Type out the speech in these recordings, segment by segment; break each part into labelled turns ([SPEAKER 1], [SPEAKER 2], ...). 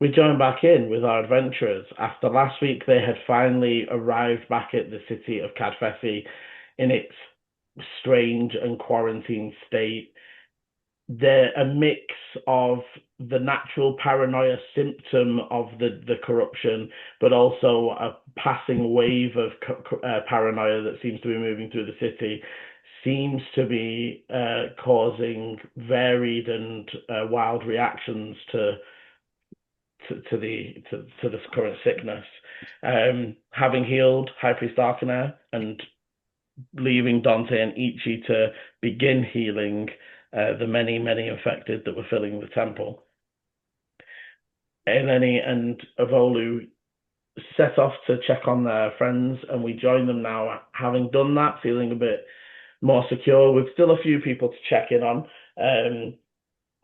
[SPEAKER 1] we join back in with our adventurers. After last week, they had finally arrived back at the city of Cadfessi in its strange and quarantined state. They're a mix of the natural paranoia symptom of the corruption, but also a passing wave of paranoia that seems to be moving through the city, seems to be causing varied and wild reactions to this current sickness. Having healed High Priest Arcaner and leaving Dante and Ichi to begin healing the many infected that were filling the temple, Eleni and Avolu set off to check on their friends, and we join them now, having done that, feeling a bit more secure, with still a few people to check in on.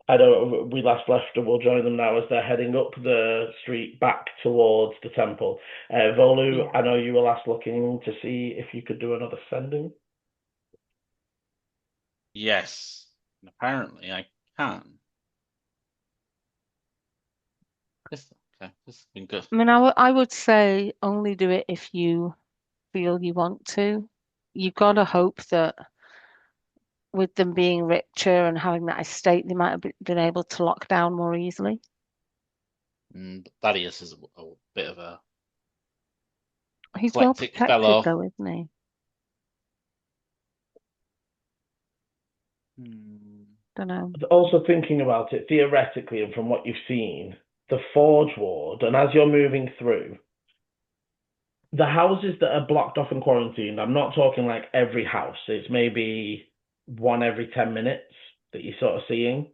[SPEAKER 1] I know we last left, and we'll join them now as they're heading up the street back towards the temple. Volu, I know you were last looking to see if you could do another sending.
[SPEAKER 2] Yes, and apparently I can. This has been good.
[SPEAKER 3] I mean, I would say only do it if you feel you want to. You've got to hope that with them being richer and having that estate, they might have been able to lock down more easily.
[SPEAKER 2] Thaddeus is a bit of a
[SPEAKER 3] He's well
[SPEAKER 2] eclectic
[SPEAKER 3] protected,
[SPEAKER 2] fellow.
[SPEAKER 3] though, isn't he? Don't know.
[SPEAKER 1] Also thinking about it theoretically and from what you've seen, the Forge Ward, and as you're moving through, the houses that are blocked off and quarantined, I'm not talking like every house. It's maybe one every 10 minutes that you're sort of seeing.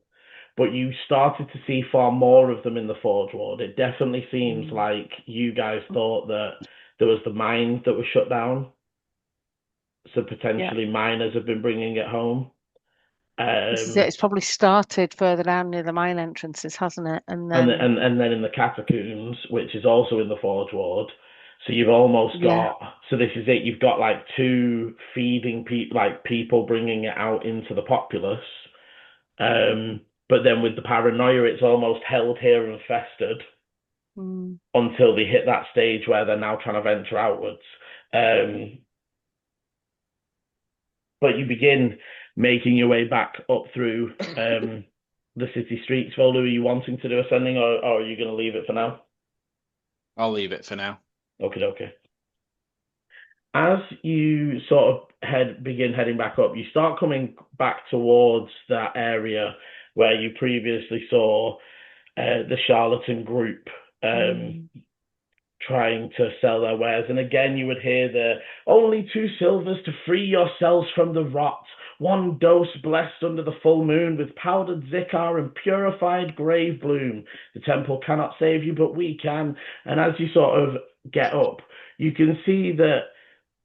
[SPEAKER 1] But you started to see far more of them in the Forge Ward. It definitely seems like you guys thought that there was the mines that were shut down. So potentially miners have been bringing it home.
[SPEAKER 3] This is it. It's probably started further down near the mine entrances, hasn't it? And
[SPEAKER 1] then
[SPEAKER 3] and
[SPEAKER 1] then in the catacombs, which is also in the Forge Ward. So you've almost got. So this is it. You've got like two feeding people, like people bringing it out into the populace. But then with the paranoia, it's almost held here and festered until they hit that stage where they're now trying to venture outwards. But you begin making your way back up through the city streets. Volu, are you wanting to do ascending, or are you going to leave it for now?
[SPEAKER 2] I'll leave it for now.
[SPEAKER 1] Okay. As you sort of begin heading back up, you start coming back towards that area where you previously saw the charlatan group trying to sell their wares. And again, you would hear the only 2 silvers to free yourselves from the rot. 1 dose blessed under the full moon with powdered zikar and purified grave bloom. The temple cannot save you, but we can. And as you sort of get up, you can see that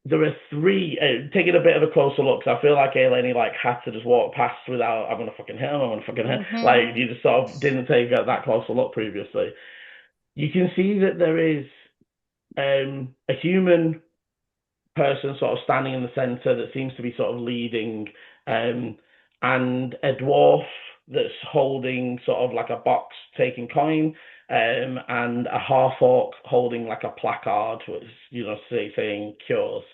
[SPEAKER 1] there are 3, taking a bit of a closer look, because I feel like Eleni had to just walk past without, I'm going to fucking hit him, I'm going to fucking hit him. Like, you just sort of didn't take that closer look previously. You can see that there is a human person sort of standing in the center that seems to be sort of leading, and a dwarf that's holding sort of like a box taking coin, and a half orc holding like a placard, which saying cures.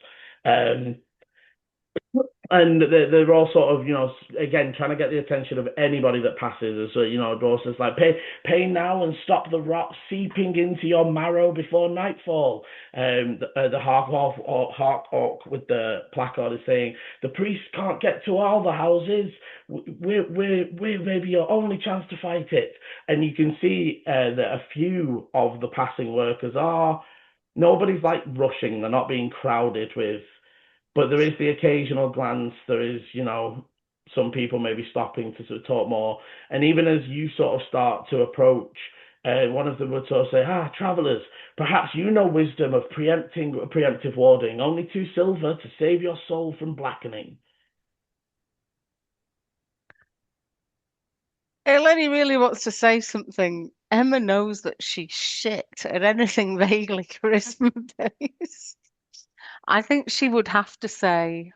[SPEAKER 1] And they're all sort of, again, trying to get the attention of anybody that passes. So, Dawes is like, pay now and stop the rot seeping into your marrow before nightfall. The Hark Orc with the placard is saying, the priest can't get to all the houses. We're maybe your only chance to fight it. And you can see that a few of the passing workers nobody's like rushing. They're not being crowded with. But there is the occasional glance. There is, some people maybe stopping to sort of talk more. And even as you sort of start to approach, one of them would sort of say, travelers, perhaps you know wisdom of preemptive warding. Only 2 silver to save your soul from blackening.
[SPEAKER 3] Eleni really wants to say something. Emma knows that she's shit at anything vaguely charisma-based. I think she would have to say,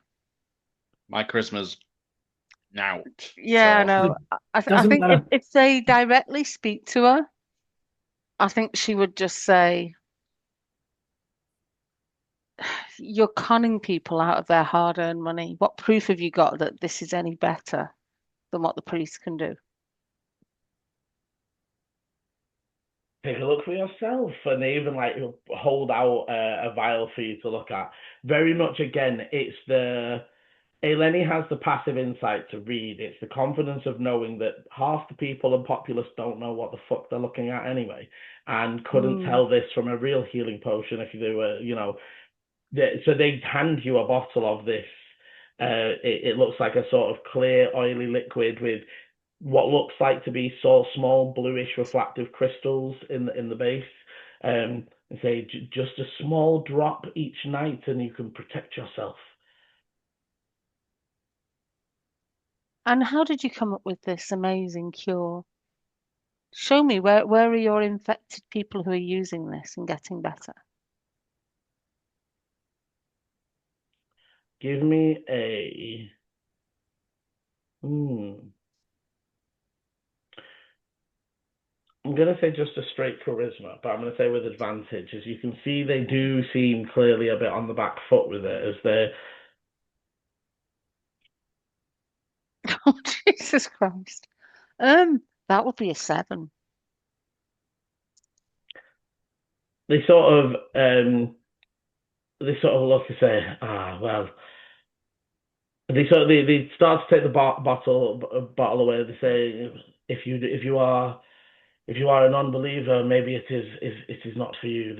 [SPEAKER 2] my charisma's out.
[SPEAKER 3] Yeah,
[SPEAKER 2] so.
[SPEAKER 3] no. I think if they directly speak to her, I think she would just say, "You're conning people out of their hard-earned money. What proof have you got that this is any better than what the police can do?"
[SPEAKER 1] Take a look for yourself, and they even like hold out a vial for you to look at. Very much again, it's the Eleni has the passive insight to read. It's the confidence of knowing that half the people and populace don't know what the fuck they're looking at anyway, and couldn't
[SPEAKER 3] Mm.
[SPEAKER 1] tell this from a real healing potion if they were, so they hand you a bottle of this. It looks like a sort of clear, oily liquid with what looks like to be sort of small bluish refractive crystals in the base. And say just a small drop each night, and you can protect yourself.
[SPEAKER 3] And how did you come up with this amazing cure? Show me where are your infected people who are using this and getting better?
[SPEAKER 1] Give me a. I'm gonna say just a straight charisma, but I'm gonna say with advantage. As you can see, they do seem clearly a bit on the back foot with it, as
[SPEAKER 3] Oh, Jesus Christ. That would be a 7.
[SPEAKER 1] they sort of look and say, well. They start to take the bottle away. They say, if you are a non-believer, maybe it is not for you.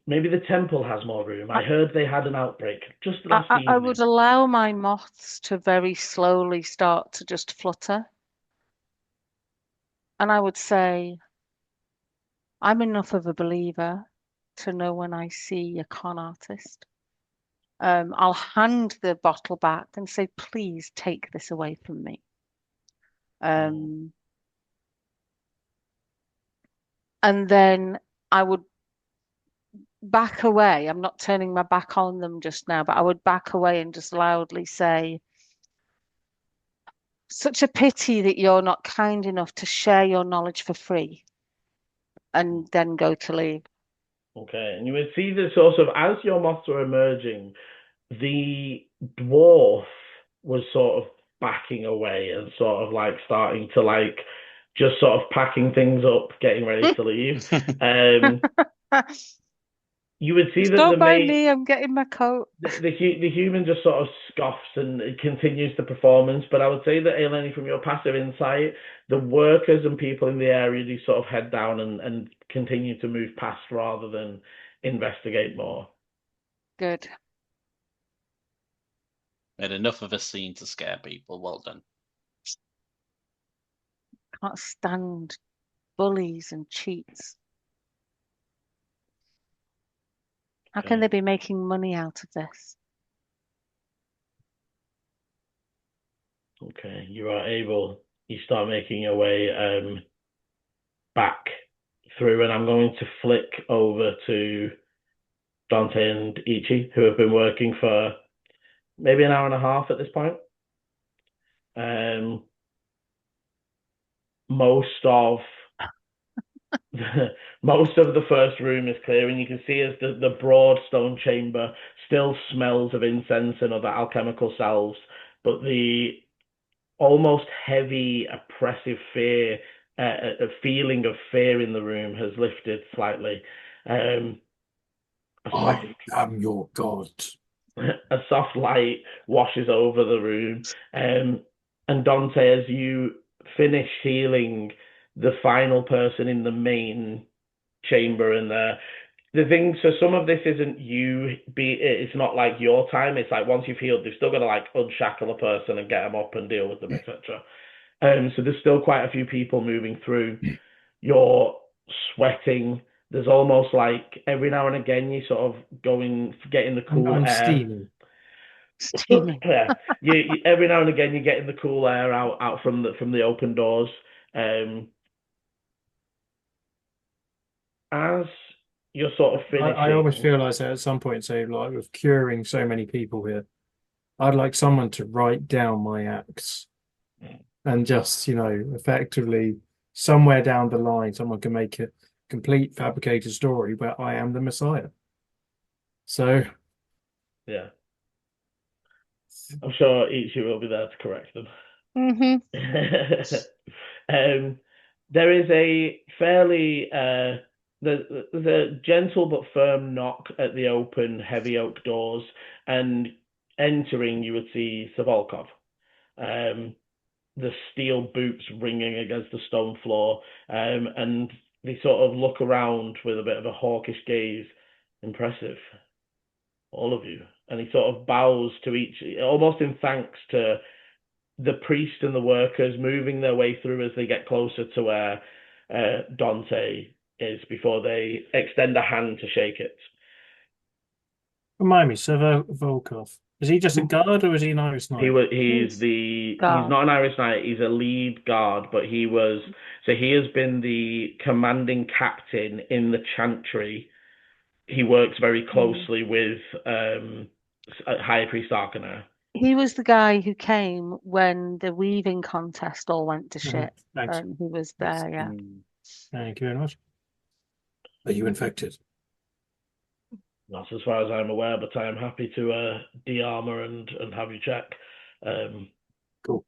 [SPEAKER 1] Maybe the temple has more room. I heard they had an outbreak just last
[SPEAKER 3] I
[SPEAKER 1] evening.
[SPEAKER 3] would allow my moths to very slowly start to just flutter. And I would say, I'm enough of a believer to know when I see a con artist. I'll hand the bottle back and say, please take this away from me. And then I would back away. I'm not turning my back on them just now, but I would back away and just loudly say, such a pity that you're not kind enough to share your knowledge for free, and then go to leave.
[SPEAKER 1] Okay, and you would see the sort of as your moths were emerging, the dwarf was sort of backing away and sort of like starting to like just sort of packing things up, getting ready to leave. You would see that
[SPEAKER 3] Don't
[SPEAKER 1] the
[SPEAKER 3] mind
[SPEAKER 1] main
[SPEAKER 3] me, I'm getting my coat.
[SPEAKER 1] the human just sort of scoffs and continues the performance. But I would say that Eleni, from your passive insight, the workers and people in the area do sort of head down and continue to move past rather than investigate more.
[SPEAKER 3] Good.
[SPEAKER 2] Made enough of a scene to scare people. Well done.
[SPEAKER 3] Can't stand bullies and cheats. How can they be making money out of this?
[SPEAKER 1] Okay, you start making your way back through, and I'm going to flick over to Dante and Ichi, who have been working for maybe an hour and a half at this point. Most of most of the first room is clear, and you can see as the broad stone chamber still smells of incense and other alchemical salves, but the almost heavy, oppressive fear, a feeling of fear in the room has lifted slightly.
[SPEAKER 4] I am your god.
[SPEAKER 1] A soft light washes over the room. And Dante, as you finish healing the final person in the main chamber and the thing, so some of this isn't it's not like your time. It's like once you've healed, they've still got to like unshackle a person and get them up and deal with them, etc. So there's still quite a few people moving through. You're sweating. There's almost like every now and again you sort of getting the cool
[SPEAKER 4] I'm
[SPEAKER 1] air.
[SPEAKER 4] steaming.
[SPEAKER 3] Steaming.
[SPEAKER 1] Yeah, you every now and again you're getting the cool air out from the open doors. As you're sort of finishing,
[SPEAKER 4] I almost realise that at some point, so like with curing so many people here, I'd like someone to write down my acts and just, effectively somewhere down the line, someone can make it complete fabricated story where I am the Messiah. So
[SPEAKER 1] Yeah. I'm sure each of you will be there to correct them. There is a fairly there's a gentle but firm knock at the open heavy oak doors, and entering you would see Savolkov. The steel boots ringing against the stone floor, and they sort of look around with a bit of a hawkish gaze. Impressive, all of you. And he sort of bows to each, almost in thanks to the priest and the workers moving their way through as they get closer to where Dante is before they extend a hand to shake it.
[SPEAKER 4] remind me, Sir Volkov. Is he just a guard or is he an Irish knight?
[SPEAKER 1] He's not an Irish knight, he's a lead guard, but he has been the commanding captain in the chantry. He works very closely with High Priest Arcanar.
[SPEAKER 3] He was the guy who came when the weaving contest all went to shit.
[SPEAKER 4] Thanks.
[SPEAKER 3] And he was there, yeah.
[SPEAKER 4] Thank you very much. Are you infected?
[SPEAKER 1] Not as far as I'm aware, but I am happy to de-armor and have you check.
[SPEAKER 4] Cool.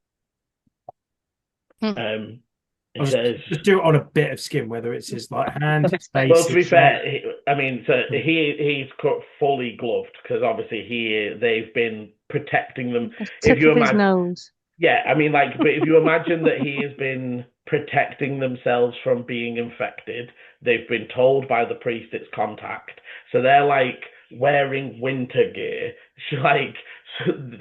[SPEAKER 1] He says,
[SPEAKER 4] just do it on a bit of skin, whether it's his hand, his face.
[SPEAKER 1] Well, to be fair, he's fully gloved because obviously they've been protecting them.
[SPEAKER 3] If you imagine, his nose.
[SPEAKER 1] Yeah, I mean, but if you imagine that he has been protecting themselves from being infected, they've been told by the priest it's contact, so they're like wearing winter gear, like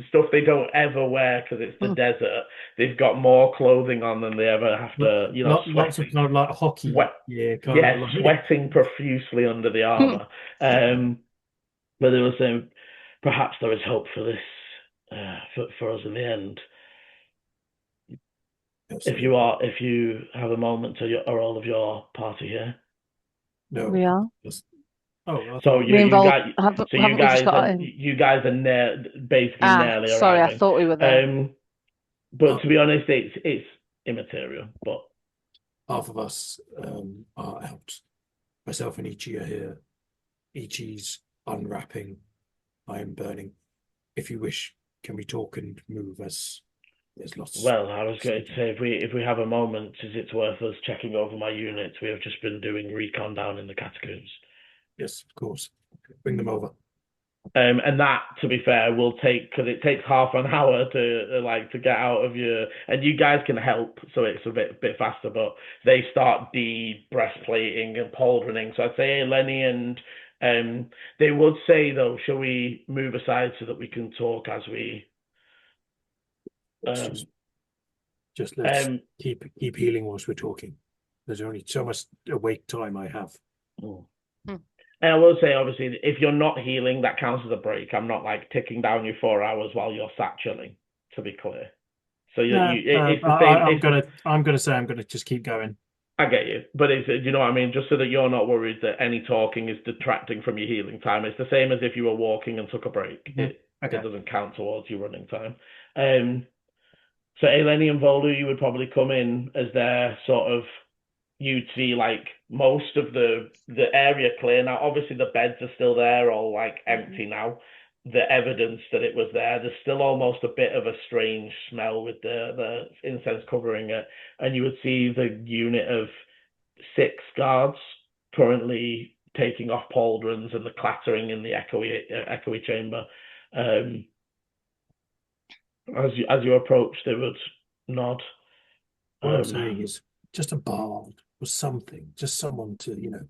[SPEAKER 1] stuff they don't ever wear because it's the desert. They've got more clothing on than they ever have to,
[SPEAKER 4] lots of kind of like hockey.
[SPEAKER 1] Sweating profusely under the armor. But they were saying, perhaps there is hope for this, for us in the end.
[SPEAKER 4] Absolutely.
[SPEAKER 1] If you have a moment, are all of your party here?
[SPEAKER 3] No, we are.
[SPEAKER 1] So you guys are basically nearly
[SPEAKER 3] sorry,
[SPEAKER 1] arriving.
[SPEAKER 3] I thought we were there.
[SPEAKER 1] But to be honest, it's immaterial. But
[SPEAKER 4] half of us are out. Myself and Ichi are here. Ichi's unwrapping. I am burning. If you wish, can we talk and move as there's lots.
[SPEAKER 1] Well, I was going to say, if we have a moment, is it worth us checking over my units? We have just been doing recon down in the catacombs.
[SPEAKER 4] Yes, of course. Bring them over.
[SPEAKER 1] And that, to be fair, will take, because it takes half an hour to get out of your, and you guys can help, so it's a bit faster. But they start de-breastplating and pauldroning. So I'd say Lenny and they would say though, shall we move aside so that we can talk as we?
[SPEAKER 4] Just let's keep healing whilst we're talking. There's only so much awake time I have.
[SPEAKER 1] And I will say, obviously, if you're not healing, that counts as a break. I'm not like ticking down your 4 hours while you're sat chilling, to be clear. So it's the same.
[SPEAKER 4] I'm gonna say I'm gonna just keep going.
[SPEAKER 1] I get you, but you know what I mean? Just so that you're not worried that any talking is detracting from your healing time. It's the same as if you were walking and took a break. It doesn't count towards your running time. So Eleni and Volu, you would probably come in as their sort of, you'd see like most of the area clear now. Obviously the beds are still there, all like empty now. The evidence that it was there's still almost a bit of a strange smell with the incense covering it. And you would see the unit of 6 guards currently taking off pauldrons and the clattering in the echoey chamber. As you approach, they would nod.
[SPEAKER 4] What I'm saying is just a bard or something, just someone to,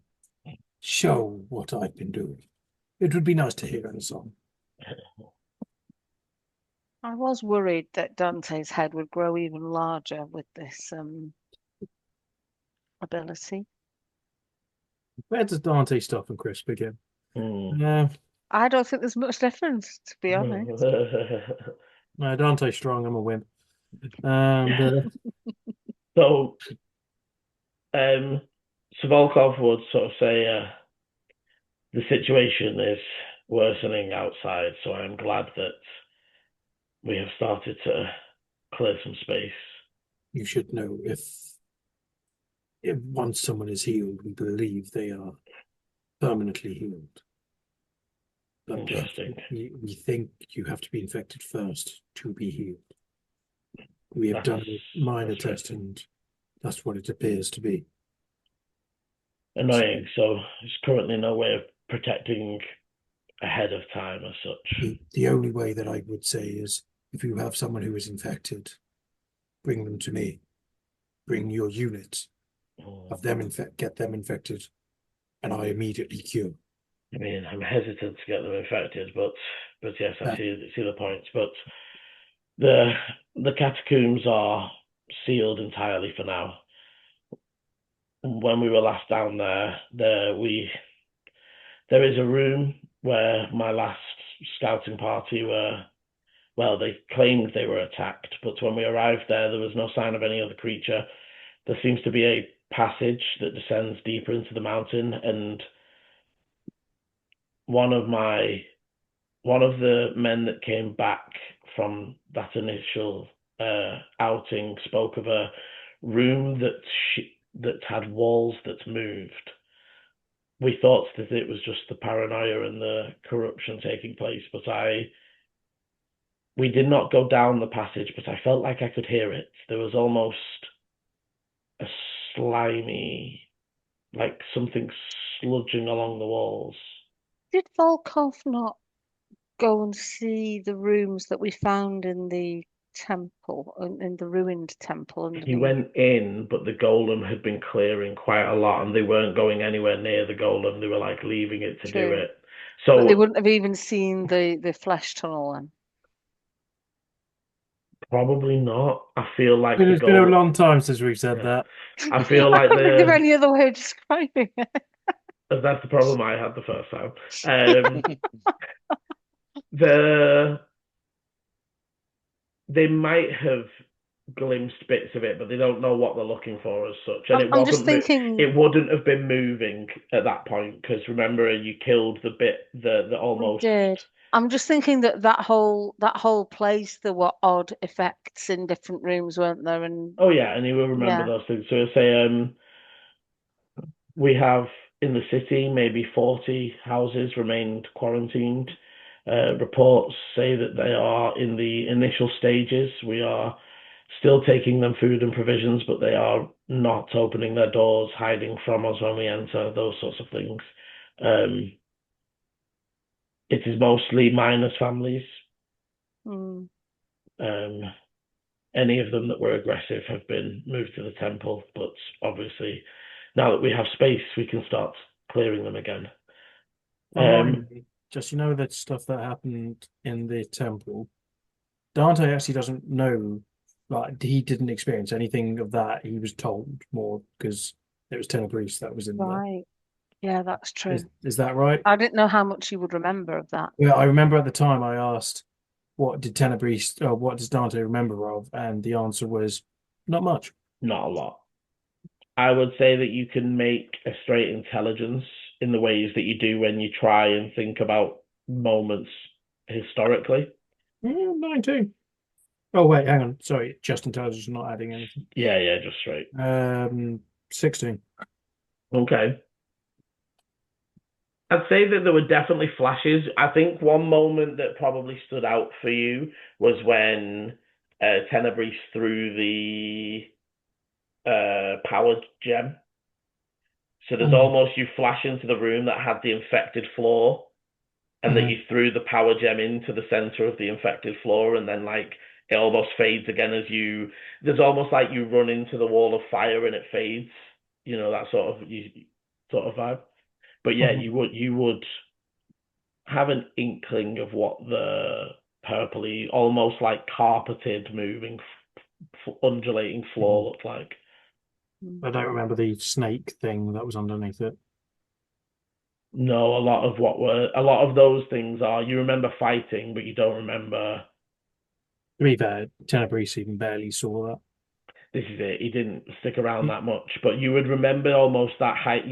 [SPEAKER 4] show what I've been doing. It would be nice to hear in a song.
[SPEAKER 3] I was worried that Dante's head would grow even larger with this ability.
[SPEAKER 4] Where does Dante stop and Chris begin?
[SPEAKER 3] I don't think there's much difference, to be honest.
[SPEAKER 4] No, Dante's strong. I'm a wimp.
[SPEAKER 1] So, Savolkov would sort of say, the situation is worsening outside, so I'm glad that we have started to clear some space.
[SPEAKER 4] You should know if once someone is healed, we believe they are permanently healed. But
[SPEAKER 1] Interesting.
[SPEAKER 4] we think you have to be infected first to be healed. We have done a minor test, and that's what it appears to be.
[SPEAKER 1] Annoying. So there's currently no way of protecting ahead of time as such.
[SPEAKER 4] The only way that I would say is if you have someone who is infected, bring them to me. Bring your unit of them get them infected, and I immediately cure.
[SPEAKER 1] I mean, I'm hesitant to get them infected, but yes, I see the points. But the catacombs are sealed entirely for now. When we were last down there, there is a room where my last scouting party were. Well, they claimed they were attacked, but when we arrived there was no sign of any other creature. There seems to be a passage that descends deeper into the mountain, and one of the men that came back from that initial outing spoke of a room that had walls that moved. We thought that it was just the paranoia and the corruption taking place, but we did not go down the passage, but I felt like I could hear it. There was almost a slimy, like something sludging along the walls.
[SPEAKER 3] Did Volkov not go and see the rooms that we found in the temple, in the ruined temple?
[SPEAKER 1] He went in, but the golem had been clearing quite a lot, and they weren't going anywhere near the golem. They were like leaving it to do it. So
[SPEAKER 3] but they wouldn't have even seen the flesh tunnel then.
[SPEAKER 1] Probably not. I feel like
[SPEAKER 4] it's been a long time since we've said that.
[SPEAKER 1] I feel like
[SPEAKER 3] I don't think of any other way of describing it.
[SPEAKER 1] That's the problem I had the first time. They might have glimpsed bits of it, but they don't know what they're looking for as such. And
[SPEAKER 3] I'm just thinking
[SPEAKER 1] it wouldn't have been moving at that point because remember you killed the bit that almost.
[SPEAKER 3] We did. I'm just thinking that whole place there were odd effects in different rooms, weren't there? And
[SPEAKER 1] oh yeah, and you will remember those things. So say we have in the city maybe 40 houses remained quarantined. Reports say that they are in the initial stages. We are still taking them food and provisions, but they are not opening their doors, hiding from us when we enter, those sorts of things. It is mostly miners' families. Any of them that were aggressive have been moved to the temple, but obviously now that we have space, we can start clearing them again.
[SPEAKER 4] Just that stuff that happened in the temple, Dante actually doesn't know, like he didn't experience anything of that. He was told more because it was Tenebris that was in there.
[SPEAKER 3] Right. Yeah, that's true.
[SPEAKER 4] Is that right?
[SPEAKER 3] I didn't know how much you would remember of that.
[SPEAKER 4] Well, I remember at the time I asked, what did Tenebris, what does Dante remember of? And the answer was, not much.
[SPEAKER 1] Not a lot. I would say that you can make a straight intelligence in the ways that you do when you try and think about moments historically.
[SPEAKER 4] 19. Oh, wait, hang on. Sorry, just intelligence, not adding anything.
[SPEAKER 1] Yeah, just straight.
[SPEAKER 4] 16.
[SPEAKER 1] Okay. I'd say that there were definitely flashes. I think one moment that probably stood out for you was when Tenebris threw the power gem. So there's almost you flash into the room that had the infected floor, and that you threw the power gem into the center of the infected floor, and then like it almost fades again as you. There's almost like you run into the wall of fire and it fades. That sort of vibe. But yeah, you would have an inkling of what the purpley, almost like carpeted, moving, undulating floor looked like.
[SPEAKER 4] I don't remember the snake thing that was underneath it.
[SPEAKER 1] No, a lot of those things are you remember fighting, but you don't remember.
[SPEAKER 4] To be fair, Tenebris even barely saw that.
[SPEAKER 1] This is it. He didn't stick around that much, but you would remember almost that height.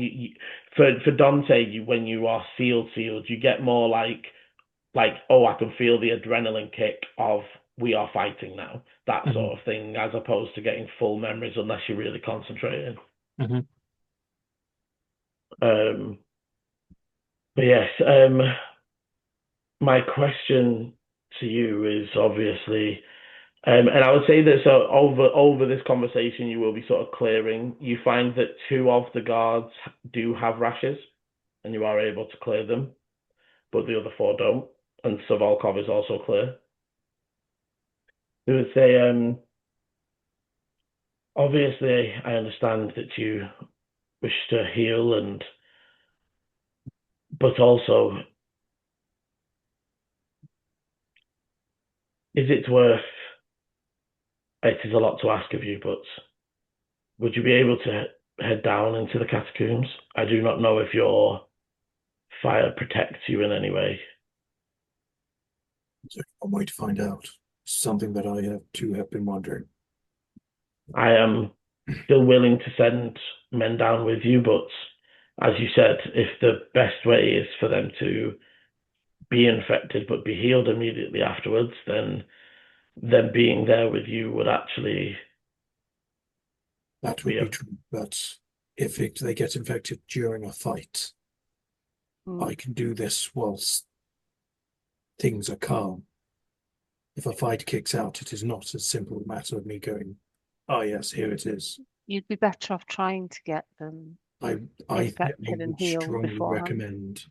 [SPEAKER 1] For Dante, when you are sealed, you get more like oh, I can feel the adrenaline kick of we are fighting now, that sort of thing, as opposed to getting full memories unless you're really concentrating.
[SPEAKER 4] Mhm.
[SPEAKER 1] But yes, my question to you is obviously, and I would say that so over this conversation, you will be sort of clearing. You find that two of the guards do have rashes, and you are able to clear them, but the other four don't. And Savolkov is also clear. We would say, obviously, I understand that you wish to heal, but also, is it worth? It is a lot to ask of you, but would you be able to head down into the catacombs? I do not know if your fire protects you in any way.
[SPEAKER 4] So I'm waiting to find out. Something that I have been wondering.
[SPEAKER 1] I am still willing to send men down with you, but as you said, if the best way is for them to be infected but be healed immediately afterwards, then them being there with you would actually
[SPEAKER 4] That
[SPEAKER 1] be
[SPEAKER 4] would be true. But if they get infected during a fight, I can do this whilst things are calm. If a fight kicks out, it is not a simple matter of me going, "Ah, yes, here it is."
[SPEAKER 3] You'd be better off trying to get them
[SPEAKER 4] I
[SPEAKER 3] infected and
[SPEAKER 4] would
[SPEAKER 3] healed
[SPEAKER 4] strongly
[SPEAKER 3] beforehand.
[SPEAKER 4] recommend.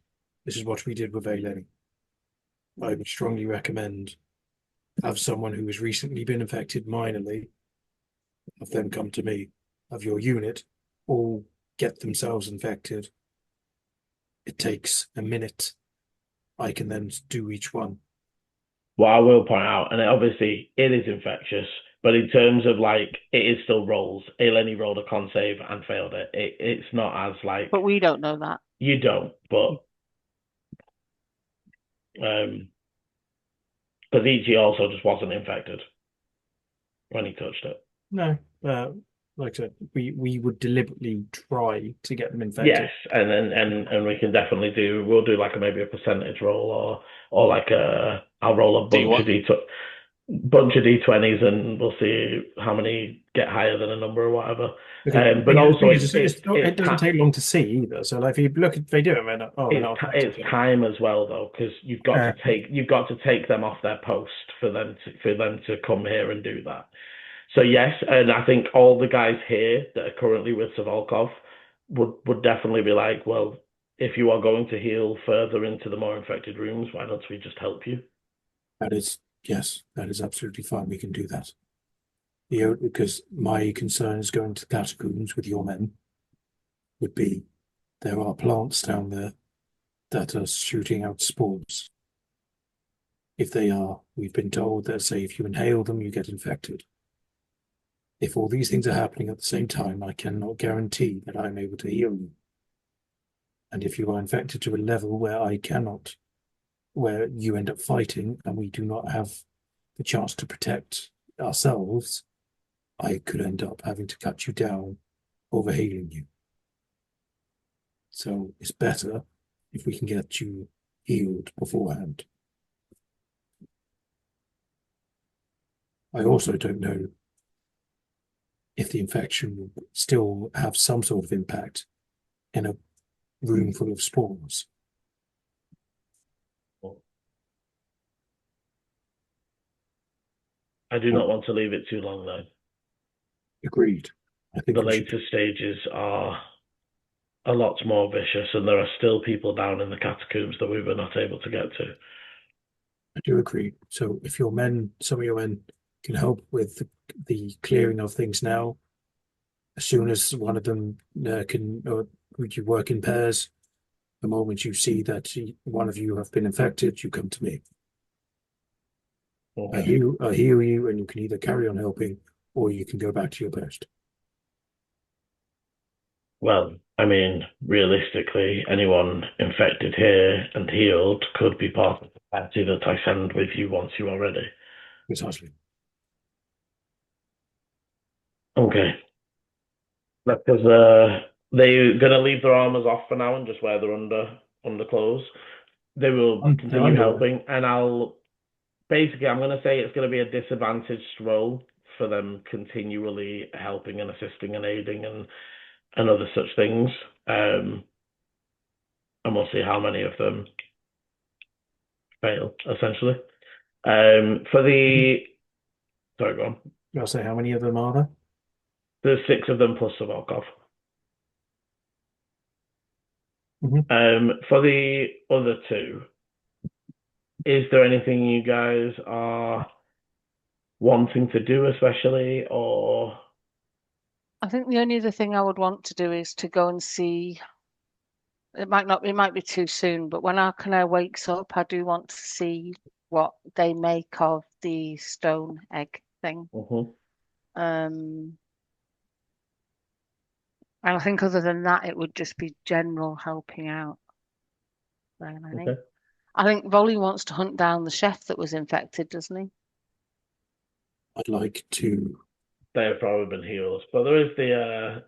[SPEAKER 4] This is what we did with Ailey. I would strongly recommend have someone who has recently been infected minorly, have them come to me, have your unit all get themselves infected. It takes a minute. I can then do each one.
[SPEAKER 1] what I will point out, and obviously it is infectious, but in terms of like it is still rolls. Eleni rolled a con save and failed it. It's not as like
[SPEAKER 3] But we don't know that.
[SPEAKER 1] you don't, but because Ichi also just wasn't infected when he touched it.
[SPEAKER 4] No, like I said, we would deliberately try to get them infected.
[SPEAKER 1] Yes, and we can definitely we'll do like maybe a percentage roll or like I'll roll a bunch of d20s and we'll see how many get higher than a number or whatever.
[SPEAKER 4] Because
[SPEAKER 1] But also
[SPEAKER 4] it doesn't take long to see either. So like if you look, if they do it, they're not
[SPEAKER 1] it's time as well though, because you've got to take them off their post for them to come here and do that. So yes, and I think all the guys here that are currently with Savolkov would definitely be like, well, if you are going to heal further into the more infected rooms, why don't we just help you?
[SPEAKER 4] Yes, that is absolutely fine. We can do that. Because my concern is going to the catacombs with your men would be there are plants down there that are shooting out spores. If they are, we've been told that say if you inhale them, you get infected. If all these things are happening at the same time, I cannot guarantee that I'm able to heal you. And if you are infected to a level where I cannot, where you end up fighting and we do not have the chance to protect ourselves, I could end up having to cut you down, over healing you. So it's better if we can get you healed beforehand. I also don't know if the infection will still have some sort of impact in a room full of spores.
[SPEAKER 1] I do not want to leave it too long though.
[SPEAKER 4] Agreed. I think
[SPEAKER 1] the later stages are a lot more vicious, and there are still people down in the catacombs that we were not able to get to.
[SPEAKER 4] I do agree. So if some of your men can help with the clearing of things now, as soon as one of them would you work in pairs? The moment you see that one of you have been infected, you come to me.
[SPEAKER 1] Okay.
[SPEAKER 4] I heal you, and you can either carry on helping or you can go back to your post.
[SPEAKER 1] Well, I mean, realistically, anyone infected here and healed could be part of the party that I send with you once you are ready.
[SPEAKER 4] Precisely.
[SPEAKER 1] Okay. Because they're going to leave their armors off for now and just wear their underclothes. They will continue helping, and I'm going to say it's going to be a disadvantaged role for them continually helping and assisting and aiding, and and other such things. And we'll see how many of them fail, essentially. For the... Sorry, go on.
[SPEAKER 4] I'll say, how many of them are there?
[SPEAKER 1] There's 6 of them plus Savarkov. For the other 2, is there anything you guys are wanting to do especially, or...
[SPEAKER 3] I think the only other thing I would want to do is to go and see. It might be too soon, but when Arkanair wakes up, I do want to see what they make of the stone egg thing. And I think other than that, it would just be general helping out.
[SPEAKER 1] Okay.
[SPEAKER 3] I think Volley wants to hunt down the chef that was infected, doesn't he?
[SPEAKER 4] I'd like to.
[SPEAKER 1] They have probably been healed, but there is the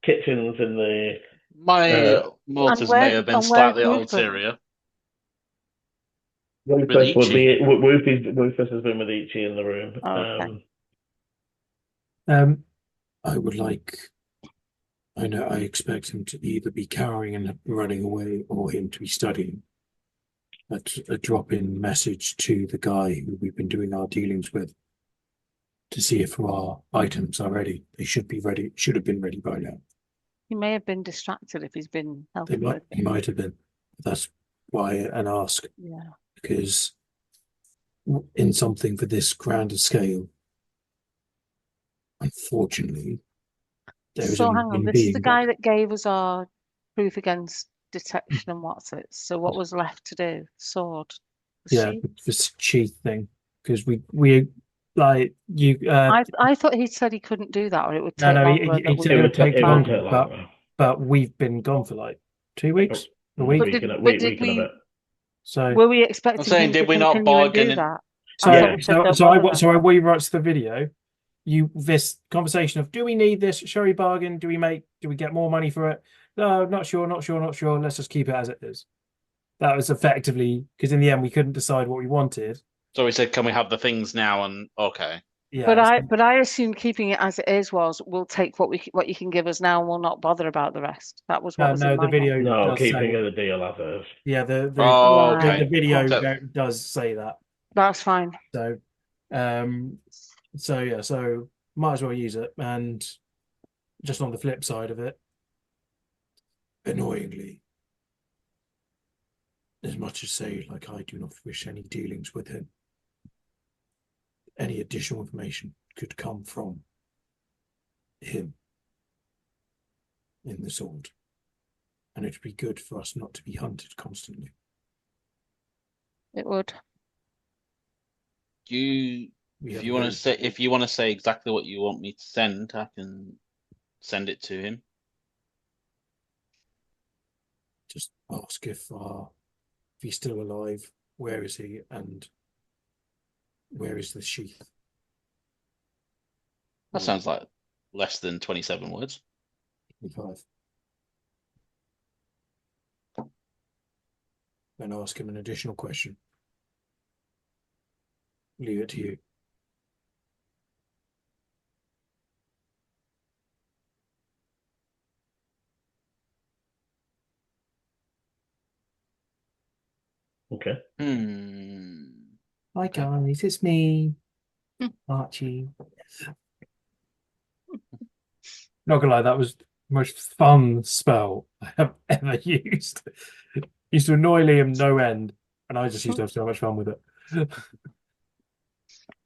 [SPEAKER 1] kitchens in the...
[SPEAKER 2] My motives may have been slightly ulterior.
[SPEAKER 1] Rufus would be... Rufus has been with Ichi in the room.
[SPEAKER 3] Okay.
[SPEAKER 4] I would like... I know I expect him to either be cowering and running away or him to be studying. A drop-in message to the guy who we've been doing our dealings with to see if our items are ready. They should be ready. Should have been ready by now.
[SPEAKER 3] He may have been distracted if he's been helping with.
[SPEAKER 4] He might have been. That's why an ask.
[SPEAKER 3] Yeah.
[SPEAKER 4] Because in something for this grander scale, unfortunately,
[SPEAKER 3] So hang on, this is the guy that gave us our proof against detection and what's it? So what was left to do? Sword.
[SPEAKER 4] This sheath thing. Because we like you.
[SPEAKER 3] I thought he said he couldn't do that, or it would take longer.
[SPEAKER 4] He said it would take longer. But we've been gone for like 2 weeks, a week.
[SPEAKER 1] Week and a bit.
[SPEAKER 3] So were we expecting?
[SPEAKER 2] I'm saying, did we not bargain
[SPEAKER 3] do that?
[SPEAKER 4] So I rewrites the video. This conversation of, do we need this? Shall we bargain? Do we get more money for it? No, not sure. Let's just keep it as it is. That was effectively, because in the end we couldn't decide what we wanted.
[SPEAKER 2] So we said, can we have the things now? And okay.
[SPEAKER 3] Yeah. But I assumed keeping it as it is was, we'll take what you can give us now and we'll not bother about the rest. That was what was in my
[SPEAKER 4] video.
[SPEAKER 1] No, keeping the deal as is.
[SPEAKER 4] Yeah, the video does say that.
[SPEAKER 3] That's fine.
[SPEAKER 4] So might as well use it. And just on the flip side of it, annoyingly, as much as say, like, I do not wish any dealings with him, any additional information could come from him in the sword, and it'd be good for us not to be hunted constantly.
[SPEAKER 3] It would.
[SPEAKER 2] If you want to say exactly what you want me to send, I can send it to him.
[SPEAKER 4] Just ask if he's still alive, where is he, and where is the sheath?
[SPEAKER 2] That sounds like less than 27 words.
[SPEAKER 4] 25. Then ask him an additional question. Leave it to you.
[SPEAKER 1] Okay.
[SPEAKER 4] Hi guys, it's me, Archie. Not gonna lie, that was the most fun spell I have ever used. Used to annoy Liam no end, and I just used to have so much fun with it.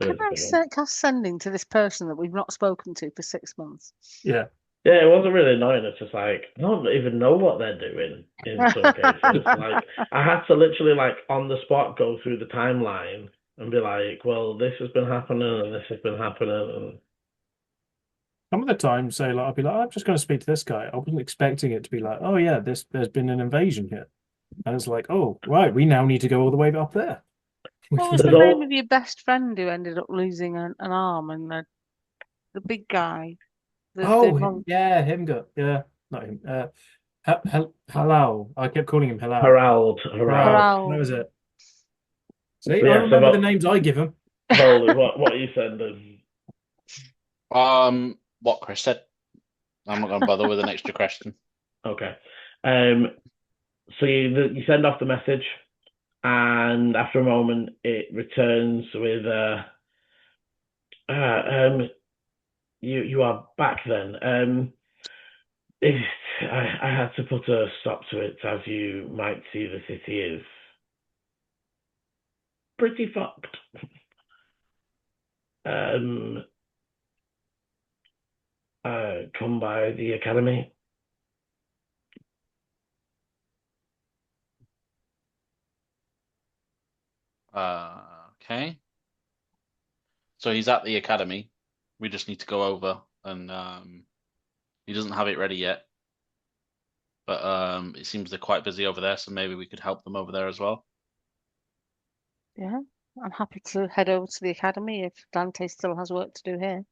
[SPEAKER 3] Can I cast sending to this person that we've not spoken to for 6 months?
[SPEAKER 4] Yeah.
[SPEAKER 1] Yeah, it wasn't really annoying. It's just like, I don't even know what they're doing in some cases. Like, I had to literally, like, on the spot go through the timeline and be like, well, this has been happening and this has been happening. And
[SPEAKER 4] some of the time, say, like, I'll be like, I'm just going to speak to this guy. I wasn't expecting it to be like, oh yeah, there's been an invasion here, and it's like, oh right, we now need to go all the way up there.
[SPEAKER 3] What was the name of your best friend who ended up losing an arm, and the big guy?
[SPEAKER 4] Yeah, him. Yeah, not him. Halal. I kept calling him Halal.
[SPEAKER 1] Harald.
[SPEAKER 4] That was it. See, I remember the names I give him.
[SPEAKER 1] Holy, what are you sending?
[SPEAKER 2] What Chris said. I'm not going to bother with an extra question.
[SPEAKER 1] Okay. So you send off the message, and after a moment, it returns with you are back then. I had to put a stop to it, as you might see. The city is pretty fucked. Come by the academy.
[SPEAKER 2] Okay. So he's at the academy. We just need to go over, and he doesn't have it ready yet. But it seems they're quite busy over there, so maybe we could help them over there as well.
[SPEAKER 3] Yeah, I'm happy to head over to the academy if Dante still has work to do here.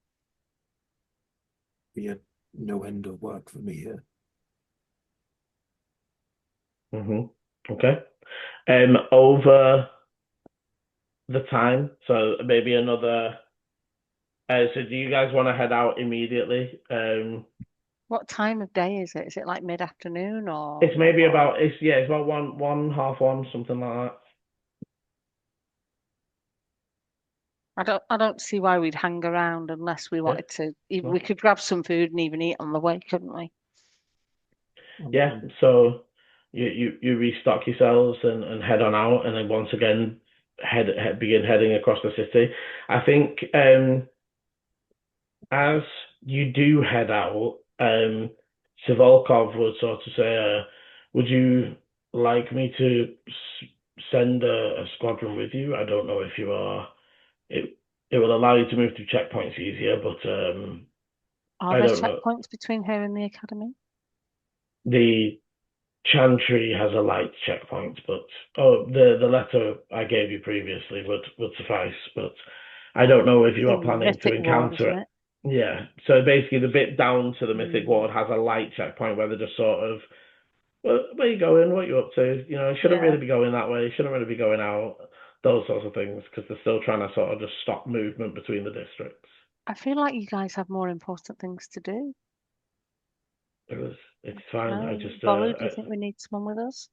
[SPEAKER 4] We had no end of work for me here.
[SPEAKER 1] Okay. Over the time, so maybe another. So do you guys want to head out immediately?
[SPEAKER 3] What time of day is it? Is it like mid-afternoon or?
[SPEAKER 1] It's maybe about it's about one half one, something like that.
[SPEAKER 3] I don't see why we'd hang around unless we wanted to.
[SPEAKER 1] No.
[SPEAKER 3] We could grab some food and even eat on the way, couldn't we?
[SPEAKER 1] Yeah. So you restock yourselves and head on out, and then once again begin heading across the city. I think as you do head out, Sivolkov would sort of say, "Would you like me to send a squadron with you? I don't know if you are. It will allow you to move through checkpoints easier, but
[SPEAKER 3] Are
[SPEAKER 1] I
[SPEAKER 3] there
[SPEAKER 1] don't know.
[SPEAKER 3] checkpoints between here and the academy?
[SPEAKER 1] The Chantry has a light checkpoint, but the letter I gave you previously would suffice. But I don't know if you are
[SPEAKER 3] In
[SPEAKER 1] planning to
[SPEAKER 3] Mythic Ward,
[SPEAKER 1] encounter
[SPEAKER 3] isn't
[SPEAKER 1] it.
[SPEAKER 3] it?
[SPEAKER 1] Yeah. So basically, the bit down to the Mythic
[SPEAKER 3] Mm.
[SPEAKER 1] Ward has a light checkpoint where they're just sort of, well, where you going? What you up to? You know, shouldn't
[SPEAKER 3] Yeah.
[SPEAKER 1] really be going that way. Shouldn't really be going out. Those sorts of things, because they're still trying to sort of just stop movement between the districts.
[SPEAKER 3] I feel like you guys have more important things to do.
[SPEAKER 1] It's fine. I
[SPEAKER 3] No,
[SPEAKER 1] just
[SPEAKER 3] Bolu, do you think we need someone with us?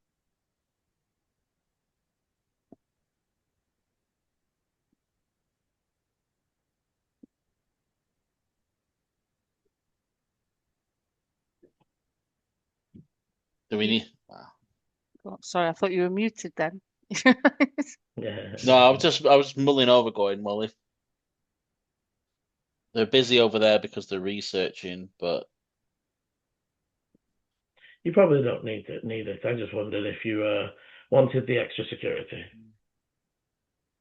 [SPEAKER 2] Do we need?
[SPEAKER 3] Oh, sorry, I thought you were muted then.
[SPEAKER 1] yeah.
[SPEAKER 2] No, I was mulling over, going, well, if they're busy over there because they're researching, but
[SPEAKER 1] You probably don't need it. I just wondered if you wanted the extra security.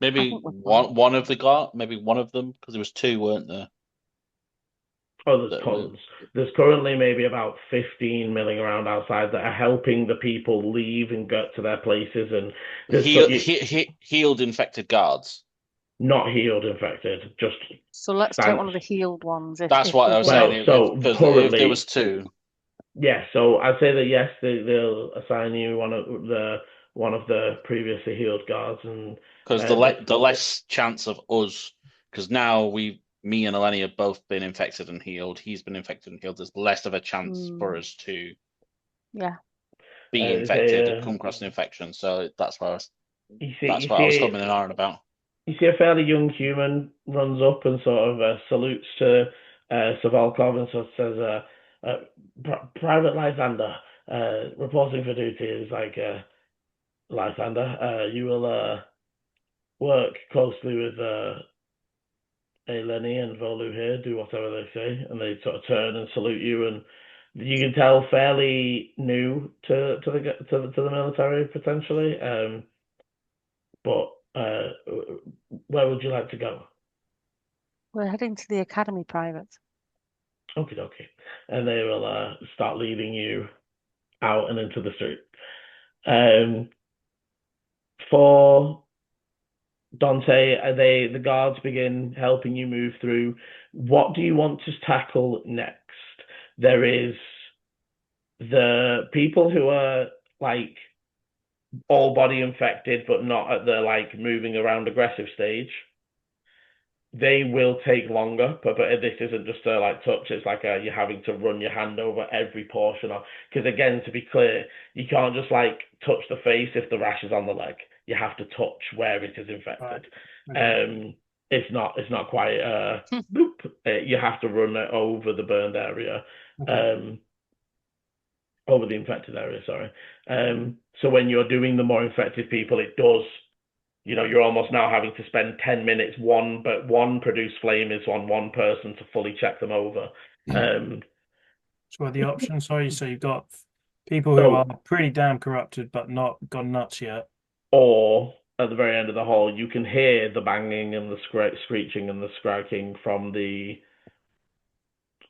[SPEAKER 2] maybe
[SPEAKER 3] think we're fine.
[SPEAKER 2] one of the guard, maybe one of them, because there was two, weren't there?
[SPEAKER 1] Oh, there's
[SPEAKER 2] That were-
[SPEAKER 1] tons. There's currently maybe about 15 milling around outside that are helping the people leave and get to their places, and there's
[SPEAKER 2] healed infected guards.
[SPEAKER 1] not healed infected, just
[SPEAKER 3] So let's take one of the healed ones.
[SPEAKER 2] That's what I was saying.
[SPEAKER 1] so
[SPEAKER 2] Because
[SPEAKER 1] currently,
[SPEAKER 2] if there was two,
[SPEAKER 1] yeah. So I'd say that yes, they'll assign you one of the previously healed guards, and
[SPEAKER 2] because the less chance of us, because now me and Eleni have both been infected and healed. He's been infected and healed. There's less of a chance for us to be infected and come across an infection. So that's why I was coming in on about.
[SPEAKER 1] You see a fairly young human runs up and sort of salutes to Savalkov and sort of says, Private Lysander, reporting for duty is like Lysander. You will work closely with Eleni and Volu here, do whatever they say, and they sort of turn and salute you, and you can tell fairly new to the military potentially, but where would you like to go?
[SPEAKER 3] We're heading to the academy, Private.
[SPEAKER 1] Okay, okay, and they will start leading you out and into the street. For Dante, the guards begin helping you move through. What do you want to tackle next? There is the people who are like all body infected, but not at the like moving around aggressive stage. they will take longer, but this isn't just a like touch. It's like you're having to run your hand over every portion of. Because again, to be clear, you can't just like touch the face if the rash is on the leg. You have to touch where it is infected.
[SPEAKER 4] Right. Okay.
[SPEAKER 1] It's not quite bloop. You have to run it over the burned area,
[SPEAKER 4] Okay.
[SPEAKER 1] over the infected area. Sorry. So when you're doing the more infected people, it does. You're almost now having to spend 10 minutes, one produce flame is on one person to fully check them over.
[SPEAKER 4] So the options, sorry, so you've got people who are
[SPEAKER 1] So,
[SPEAKER 4] pretty damn corrupted but not gone nuts yet.
[SPEAKER 1] or at the very end of the hall, you can hear the banging and the screeching and the scragging from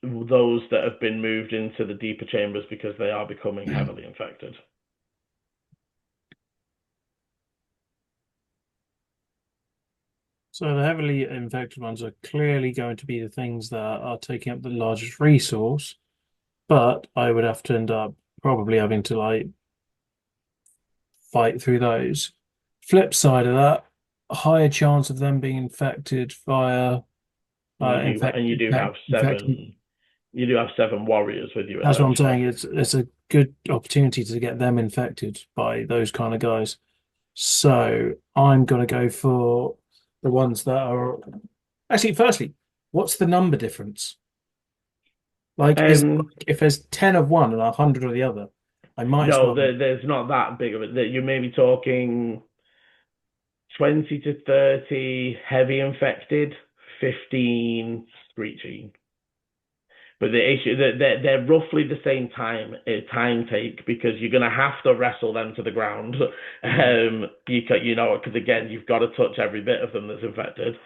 [SPEAKER 1] those that have been moved into the deeper chambers because they are becoming heavily infected.
[SPEAKER 4] So the heavily infected ones are clearly going to be the things that are taking up the largest resource, but I would have to end up probably having to like fight through those. Flip side of that, a higher chance of them being infected via
[SPEAKER 1] You do have
[SPEAKER 4] infecting.
[SPEAKER 1] seven. You do have 7 warriors with you at
[SPEAKER 4] That's what I'm
[SPEAKER 1] those
[SPEAKER 4] saying. It's a good opportunity to get them infected by those kind of guys. So I'm gonna go for the ones that are actually. Firstly, what's the number difference? Like, is if there's 10 of one and 100 of the other, I might as
[SPEAKER 1] No,
[SPEAKER 4] well.
[SPEAKER 1] there's not that big of it. You may be talking 20 to 30 heavy infected, 15 screeching. But the issue that they're roughly the same time take because you're gonna have to wrestle them to the ground. Because again, you've got to touch every bit of them that's infected.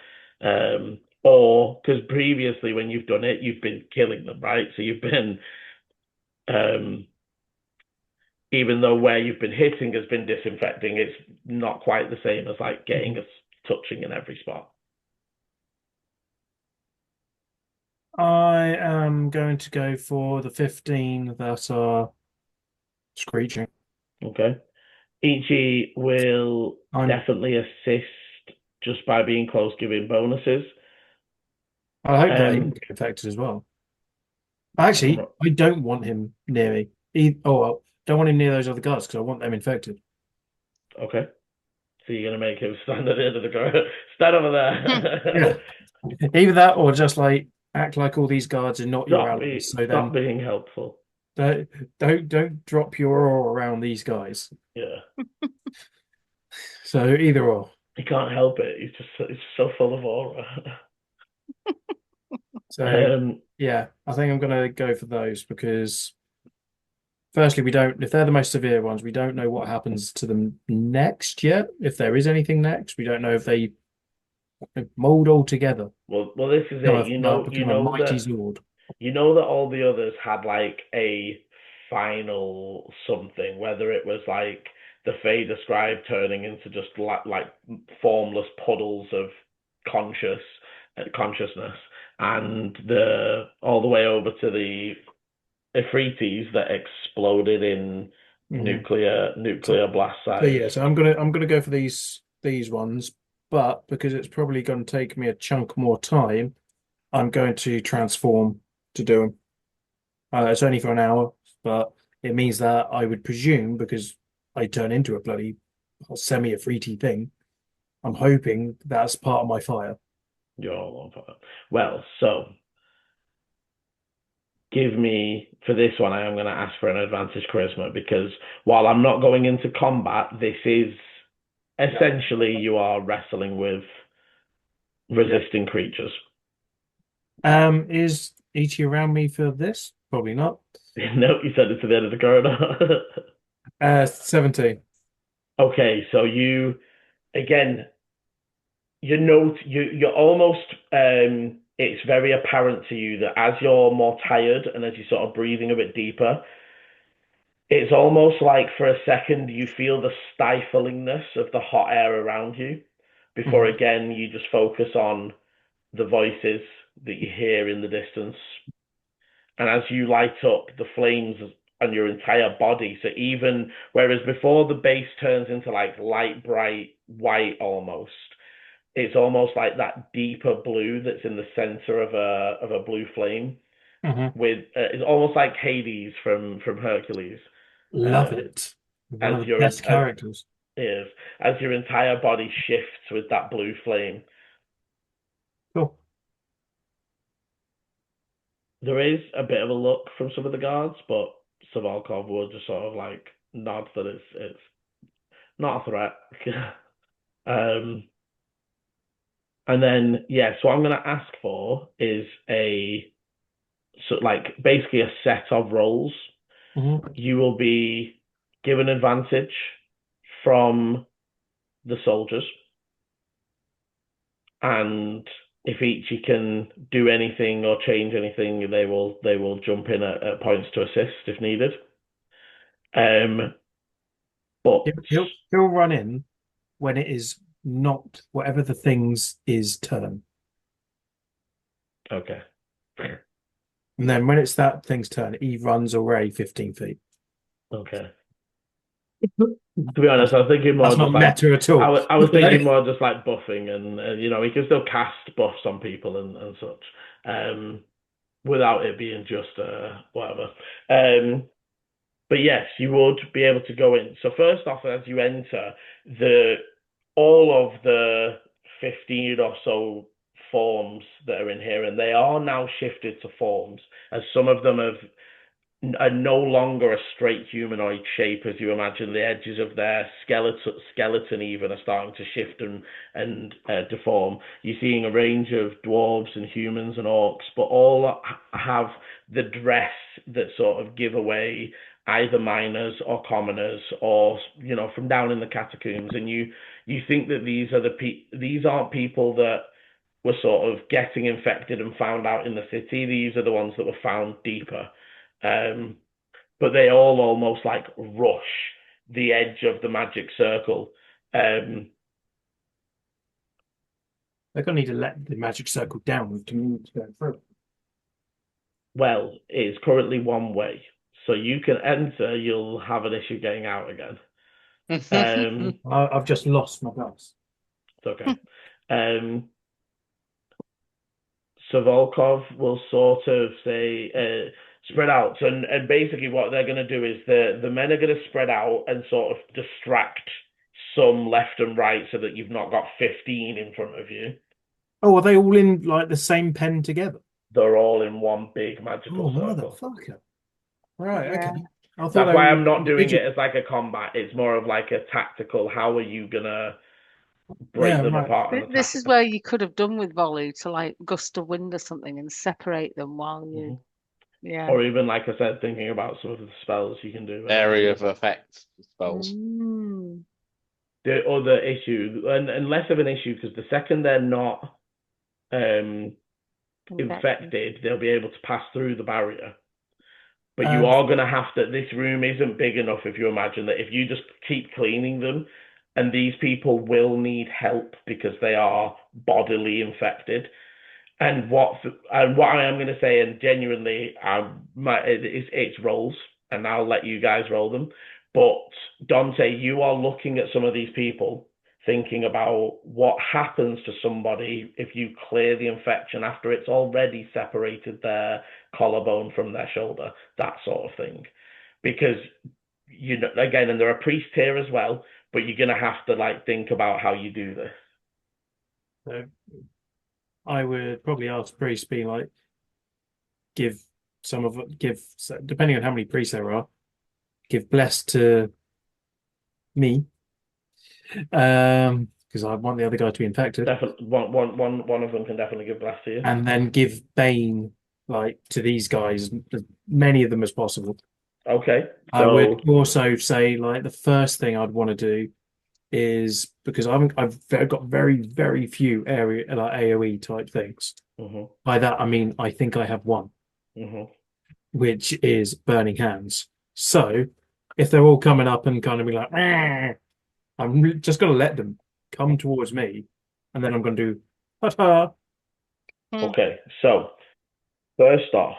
[SPEAKER 1] Or because previously when you've done it, you've been killing them, right? So you've been even though where you've been hitting has been disinfecting, it's not quite the same as like getting us touching in every spot.
[SPEAKER 4] I am going to go for the 15 that are screeching.
[SPEAKER 1] Okay. Ichi will definitely assist just by being close, giving bonuses.
[SPEAKER 4] I hope that he can get infected as well. Actually, I don't want him near me. Don't want him near those other guards because I want them infected.
[SPEAKER 1] Okay. So you're gonna make him stand at the end of the ground, stand over there.
[SPEAKER 4] Yeah. Either that or just like act like all these guards are not your allies. So
[SPEAKER 1] stop being helpful.
[SPEAKER 4] Don't drop your aura around these guys.
[SPEAKER 1] Yeah.
[SPEAKER 4] So either or.
[SPEAKER 1] He can't help it. He's so full of aura.
[SPEAKER 4] So yeah, I think I'm gonna go for those because firstly, if they're the most severe ones, we don't know what happens to them next yet. If there is anything next, we don't know if they mold all together.
[SPEAKER 1] Well, this is it. You know that all the others had like a final something, whether it was like the Fae described turning into just like formless puddles of consciousness, and all the way over to the Ifritis that exploded in nuclear blast sites.
[SPEAKER 4] So yeah, so I'm gonna go for these ones, but because it's probably going to take me a chunk more time, I'm going to transform to do them. It's only for an hour, but it means that I would presume because I turn into a bloody semi-Ifriti thing, I'm hoping that's part of my fire.
[SPEAKER 1] You're all on fire. Well, so give me for this one. I am going to ask for an advantage charisma because while I'm not going into combat, this is essentially you are wrestling with resisting creatures.
[SPEAKER 4] Is Ichi around me for this? Probably not.
[SPEAKER 1] No, you said it to the end of the corridor.
[SPEAKER 4] 17.
[SPEAKER 1] Okay, so you again, you're almost it's very apparent to you that as you're more tired and as you're sort of breathing a bit deeper, it's almost like for a second you feel the stiflingness of the hot air around you before again you just focus on the voices that you hear in the distance. And as you light up the flames on your entire body, so even whereas before the base turns into like light bright white almost, it's almost like that deeper blue that's in the center of a blue flame. With it's almost like Hades from Hercules.
[SPEAKER 4] Love it. One of the best characters.
[SPEAKER 1] Is as your entire body shifts with that blue flame.
[SPEAKER 4] Cool.
[SPEAKER 1] There is a bit of a look from some of the guards, but Savalkov will just sort of like nod that it's not a threat. And then so what I'm gonna ask for is basically a set of rolls. You will be given advantage from the soldiers, and if each can do anything or change anything, they will jump in at points to assist if needed. But
[SPEAKER 4] he'll run in when it is not whatever the thing's is turn.
[SPEAKER 1] Okay.
[SPEAKER 4] And then when it's that thing's turn, he runs away 15 feet.
[SPEAKER 1] Okay. To be honest, I was thinking more.
[SPEAKER 4] That's not meta at all.
[SPEAKER 1] I was thinking more just like buffing, and he can still cast buffs on people and such, without it being just whatever. But yes, you would be able to go in. So first off, as you enter, all of the 15 or so forms that are in here, and they are now shifted to forms, as some of them are no longer a straight humanoid shape as you imagine. The edges of their skeleton even are starting to shift and deform. You're seeing a range of dwarves and humans and orcs, but all have the dress that sort of give away either miners or commoners, or from down in the catacombs. And you think that these aren't people that were sort of getting infected and found out in the city. These are the ones that were found deeper. But they all almost like rush the edge of the magic circle.
[SPEAKER 4] They're gonna need to let the magic circle down with communities going through.
[SPEAKER 1] Well, it's currently one way, so you can enter. You'll have an issue getting out again.
[SPEAKER 4] I've just lost my dice.
[SPEAKER 1] It's okay. So Volkov will sort of say, spread out. And basically what they're going to do is the men are going to spread out and sort of distract some left and right so that you've not got 15 in front of you.
[SPEAKER 4] Oh, are they all in like the same pen together?
[SPEAKER 1] They're all in one big magical circle.
[SPEAKER 4] Motherfucker. Right, okay.
[SPEAKER 1] That's why I'm not doing it as like a combat. It's more of like a tactical, how are you going to break them apart?
[SPEAKER 3] This is where you could have done with volley to like gust of wind or something and separate them while you
[SPEAKER 1] or even like I said, thinking about some of the spells you can do.
[SPEAKER 2] Area of effect spells.
[SPEAKER 1] The other issue, and less of an issue, because the second they're not infected, they'll be able to pass through the barrier. But you are going to have to, this room isn't big enough if you imagine that if you just keep cleaning them, and these people will need help because they are bodily infected. And what I am going to say, and genuinely, it's rolls, and I'll let you guys roll them. But Dante, you are looking at some of these people, thinking about what happens to somebody if you clear the infection after it's already separated their collarbone from their shoulder, that sort of thing. Because, again, and there are priests here as well, but you're going to have to like think about how you do this.
[SPEAKER 4] So I would probably ask priests, be like, depending on how many priests there are, give bless to me, because I want the other guy to be infected.
[SPEAKER 1] Definitely, one of them can definitely give bless to you,
[SPEAKER 4] and then give bane like to these guys, as many of them as possible.
[SPEAKER 1] Okay. So...
[SPEAKER 4] I would also say like the first thing I'd want to do is, because I've got very, very few area like AoE type things. By that I mean I think I have one, which is burning hands. So if they're all coming up and kind of be like, I'm just going to let them come towards me, and then I'm going to do ta-ta.
[SPEAKER 1] Okay, so first off,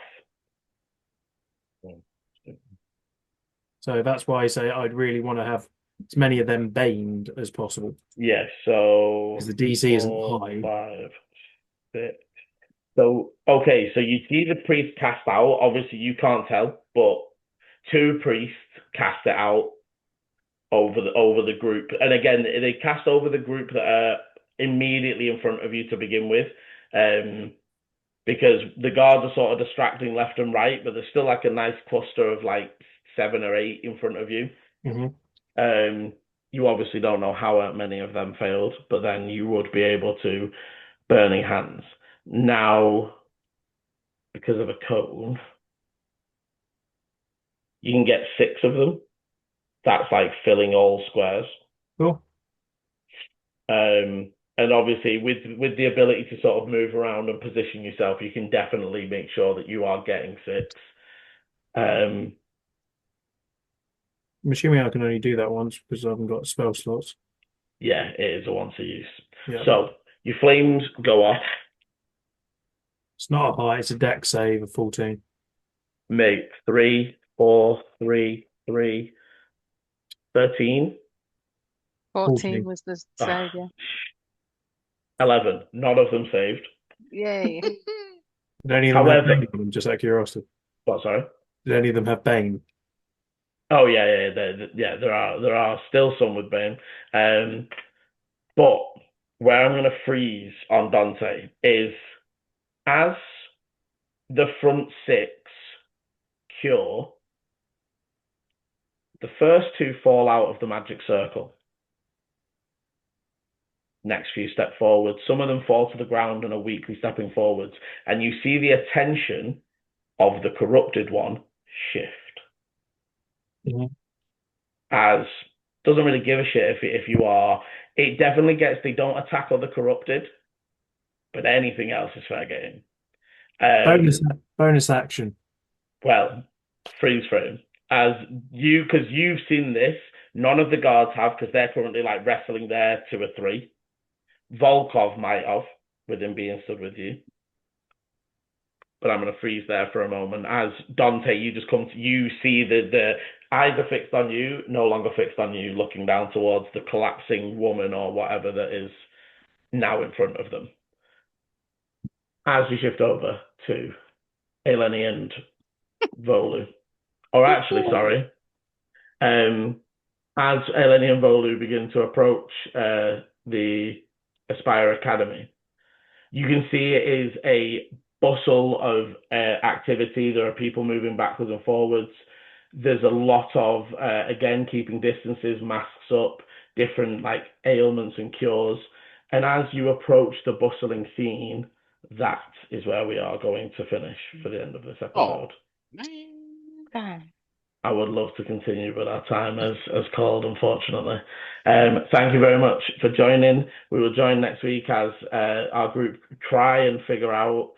[SPEAKER 4] so that's why I say I'd really want to have as many of them baned as possible.
[SPEAKER 1] Yeah, so
[SPEAKER 4] Because the DC isn't
[SPEAKER 1] 4,
[SPEAKER 4] high.
[SPEAKER 1] 5, 6. So okay, so you see the priest cast out. Obviously, you can't tell, but 2 priests cast it out over the group, and again, they cast over the group that are immediately in front of you to begin with, because the guards are sort of distracting left and right, but there's still like a nice cluster of like 7 or 8 in front of you. You obviously don't know how many of them failed, but then you would be able to burning hands. Now, because of a cone, you can get 6 of them. That's like filling all squares.
[SPEAKER 4] Cool.
[SPEAKER 1] And obviously, with the ability to sort of move around and position yourself, you can definitely make sure that you are getting 6.
[SPEAKER 4] I'm assuming I can only do that once because I haven't got spell slots.
[SPEAKER 1] Yeah, it is a once a use.
[SPEAKER 4] Yeah.
[SPEAKER 1] So your flames go off.
[SPEAKER 4] It's not a high, it's a dex save of 14.
[SPEAKER 1] Make 3, 4, 3, 3, 13.
[SPEAKER 3] 14 was the save, yeah.
[SPEAKER 1] 11. None of them saved.
[SPEAKER 3] Yay.
[SPEAKER 4] Did any of them have Bane on them, just out of curiosity?
[SPEAKER 1] What, sorry?
[SPEAKER 4] Did any of them have Bane?
[SPEAKER 1] Oh yeah, there are still some with Bane. But where I'm gonna freeze on Dante is as the front 6 cure, the first 2 fall out of the magic circle. Next few step forward. Some of them fall to the ground and are weakly stepping forwards. And you see the attention of the corrupted one shift. As doesn't really give a shit if you are. It definitely gets, they don't attack other corrupted, but anything else is fair game.
[SPEAKER 4] Bonus action.
[SPEAKER 1] Well, freeze frame. As you, because you've seen this, none of the guards have, because they're currently like wrestling there 2 or 3. Volkov might have, with him being stood with you. But I'm going to freeze there for a moment. As Dante, you just come to, you see the eyes are fixed on you, no longer fixed on you, looking down towards the collapsing woman or whatever that is now in front of them. As we shift over to Eleni and Volu. Or actually, sorry. As Eleni and Volu begin to approach the Aspire Academy, you can see it is a bustle of activity. There are people moving backwards and forwards. There's a lot of, again, keeping distances, masks up, different like ailments and cures. And as you approach the bustling scene, that is where we are going to finish for the end of this episode. I would love to continue, but our time has called, unfortunately. Thank you very much for joining. We will join next week as our group try and figure out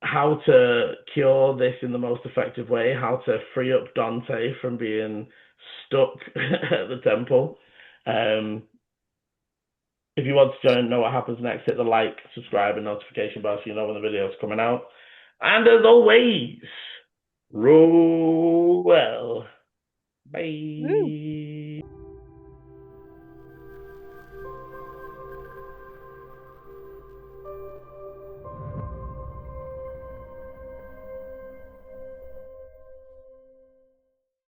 [SPEAKER 1] how to cure this in the most effective way, how to free up Dante from being stuck at the temple. If you want to join and know what happens next, hit the like, subscribe, and notification bell so you know when the video's coming out. And as always, roll well. Bye.